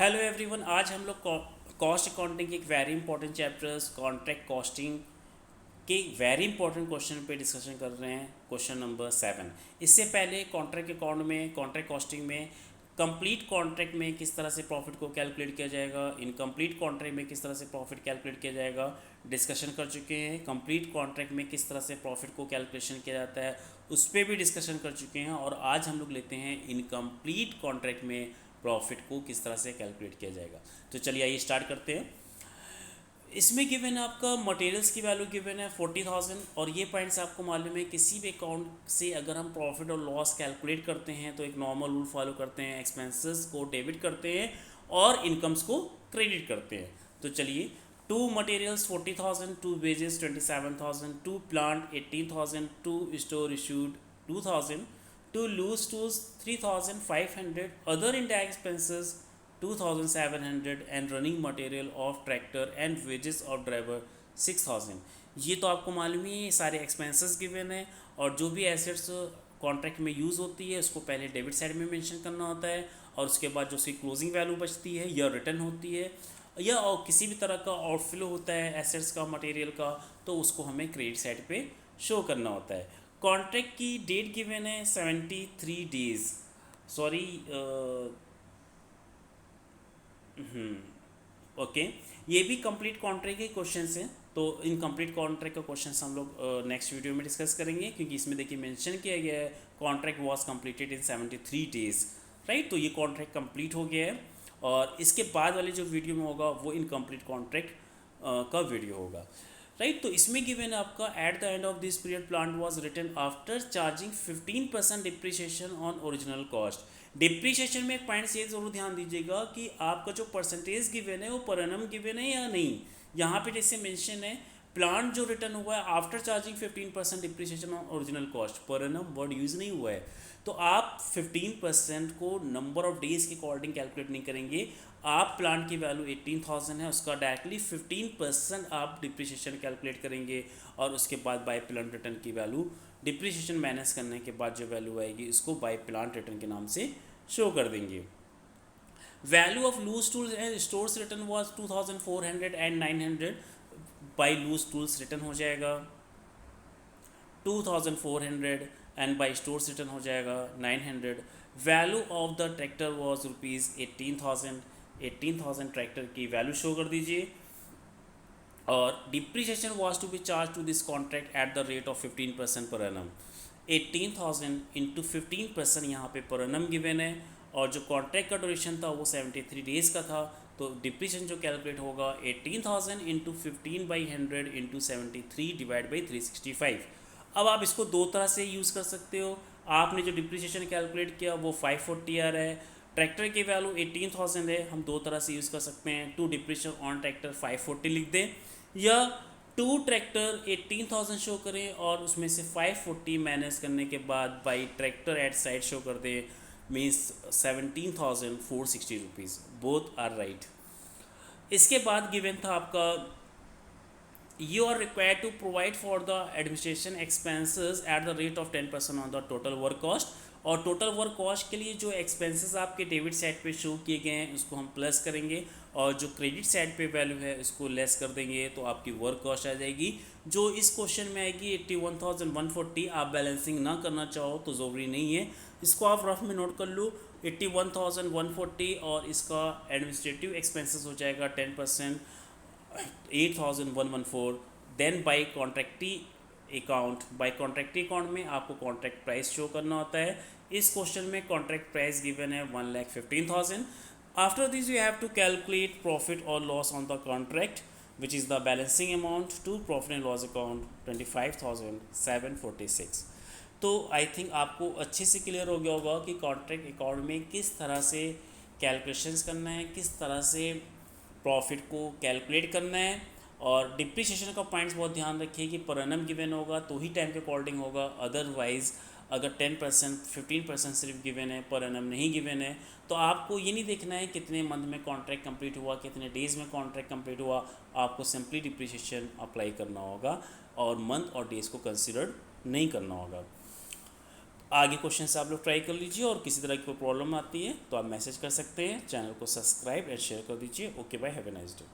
Hello everyone, आज हम लोग कॉस्ट अकाउंटिंग के एक very important chapters contract costing के एक वेरी इंपॉर्टेंट क्वेश्चन पे डिस्कशन कर रहे हैं। Question number 7। इससे पहले कॉन्ट्रैक्ट अकाउंट में कॉन्ट्रैक्ट कॉस्टिंग में कंप्लीट कॉन्ट्रैक्ट में किस तरह से प्रॉफिट को कैलकुलेट किया जाएगा, इनकम्प्लीट कॉन्ट्रैक्ट में किस तरह से प्रॉफिट कैलकुलेट किया जाएगा डिस्कशन कर चुके हैं। कंप्लीट कॉन्ट्रैक्ट में किस तरह से प्रॉफिट को कैलकुलेशन किया जाता है उस पर भी डिस्कशन कर चुके हैं। और आज हम लोग लेते हैं इनकम्प्लीट कॉन्ट्रैक्ट में प्रॉफिट को किस तरह से कैलकुलेट किया जाएगा। तो चलिए आइए स्टार्ट करते हैं। इसमें गिवन है आपका मटेरियल्स की वैल्यू गिवन है 40,000 और ये पॉइंट्स आपको मालूम है किसी भी अकाउंट से अगर हम प्रॉफिट और लॉस कैलकुलेट करते हैं तो एक नॉर्मल रूल फॉलो करते हैं, एक्सपेंसेस को डेबिट करते हैं और इनकम्स को क्रेडिट करते हैं। तो चलिए, to materials 40,000, to wages 27,000, to plant 18,000, to store issued 2,000, to loose tools 3,500, other indirect expenses 2,700 and running material of tractor and wages of driver 6,000। ये तो आपको मालूम ही है, ये सारे एक्सपेंसेस गिवन है और जो भी एसेट्स कॉन्ट्रैक्ट में यूज़ होती है उसको पहले डेबिट साइड में मेंशन करना होता है और उसके बाद जो उसकी क्लोजिंग वैल्यू बचती है या रिटर्न होती है या और किसी भी तरह का आउटफ्लो होता है एसेट्स का, मटेरियल का, तो उसको हमें क्रेडिट साइड पे शो करना होता है। कॉन्ट्रैक्ट की डेट गिवन है 73 डेज, सॉरी ओके। ये भी कंप्लीट कॉन्ट्रैक्ट के क्वेश्चन हैं, तो इन कंप्लीट कॉन्ट्रैक्ट का क्वेश्चन हम लोग नेक्स्ट वीडियो में डिस्कस करेंगे, क्योंकि इसमें देखिए मेंशन किया गया है contract was completed in 73 days, right. तो ये कॉन्ट्रैक्ट कंप्लीट हो गया है और इसके बाद वाले जो वीडियो में होगा वो इनकम्प्लीट कॉन्ट्रैक्ट का वीडियो होगा, राइट। तो इसमें गिवन आपका at the end of this period plant was written after charging 15% depreciation on original cost. Depreciation में एक पॉइंट ये जरूर ध्यान दीजिएगा कि आपका जो परसेंटेज गिवन है वो पर एनम गिवन है या नहीं। यहाँ पे जैसे मेंशन है प्लांट जो रिटर्न हुआ है after charging 15% depreciation on original cost, per annum word use नहीं हुआ है। तो आप 15% को नंबर ऑफ डेज के अकॉर्डिंग कैलकुलेट नहीं करेंगे। आप प्लांट की वैल्यू 18,000 है, उसका डायरेक्टली 15% आप डिप्रिसिएशन कैलकुलेट करेंगे और उसके बाद बाय प्लांट रिटर्न की वैल्यू डिप्रिसिएशन माइनस करने के बाद जो वैल्यू आएगी इसको बाय प्लांट रिटर्न के नाम से शो कर देंगे। Value of loose tools and stores return was 2,400 and 900, by loose tools return हो जाएगा 2,400 एंड बाई स्टोर्स रिटर्न हो जाएगा 900। Value of the tractor was rupees 18,000 tractor की वैल्यू शो कर दीजिए। और depreciation was to be charge to this contract at the rate of 15% per annum. 18,000 into 15% यहाँ पे पर एनम गिवन है और जो कॉन्ट्रैक्ट का ड्यूरेशन था वो 73 डेज़ का था। तो डिप्रिसिएशन जो कैलकुलेट होगा 18,000 इंटू 15/100 इंटू 73 डिवाइड बाई 365। अब आप इसको दो तरह से यूज़ कर सकते हो। आपने जो डिप्रिसिएशन कैलकुलेट किया वो 540 आ रहा है, ट्रैक्टर की वैल्यू 18,000 है, हम दो तरह से यूज़ कर सकते हैं। टू डिप्रिसिएशन ऑन ट्रैक्टर 540 लिख दें या टू ट्रैक्टर 18,000 शो करें और उसमें से 540 माइनस करने के बाद by tractor at side show कर दें, means 17,460 rupees. Both are right. इसके बाद गिवन था आपका you are required to provide for the administration expenses at the rate of 10% on the total work cost। और टोटल वर्क कॉस्ट के लिए जो एक्सपेंसेस आपके डेबिट साइड पे शो किए गए हैं उसको हम प्लस करेंगे और जो क्रेडिट साइड पे वैल्यू है उसको लेस कर देंगे, तो आपकी वर्क कॉस्ट आ जाएगी जो इस क्वेश्चन में आएगी 81,140। आप बैलेंसिंग ना करना चाहो तो ज़रूरी नहीं है, इसको आप रफ में नोट कर लो 81,140 और इसका एडमिनिस्ट्रेटिव एक्सपेंसेस हो जाएगा 10%, 8,114। Then by contractee account, by contractee account में आपको कॉन्ट्रैक्ट प्राइस शो करना होता है। इस क्वेश्चन में कॉन्ट्रैक्ट प्राइस गिवन है 1,15,000। After this you have to calculate profit और loss on the contract which is the balancing amount to profit and loss account 25,746। तो आई थिंक आपको अच्छे से क्लियर हो गया होगा कि कॉन्ट्रैक्ट अकाउंट में किस तरह से कैलकुलेशंस करना है, किस तरह से प्रॉफिट को कैलकुलेट करना है। और डिप्रिसिएशन का पॉइंट्स बहुत ध्यान रखिए कि पर एनम गिवन होगा तो ही टाइम के अकॉर्डिंग होगा, अदरवाइज़ अगर 10% 15% सिर्फ गिवन है, पर एनम नहीं गिवन है, तो आपको ये नहीं देखना है कितने मंथ में कॉन्ट्रैक्ट कंप्लीट हुआ, कितने डेज़ में कॉन्ट्रैक्ट कंप्लीट हुआ। आपको सिंपली डिप्रिसिएशन अप्लाई करना होगा और मंथ और डेज़ को कंसिडर नहीं करना होगा। आगे क्वेश्चन से आप लोग ट्राई कर लीजिए, और किसी तरह की कोई प्रॉब्लम आती है तो आप मैसेज कर सकते हैं। चैनल को सब्सक्राइब एंड शेयर कर दीजिए। Okay bye, have a nice day.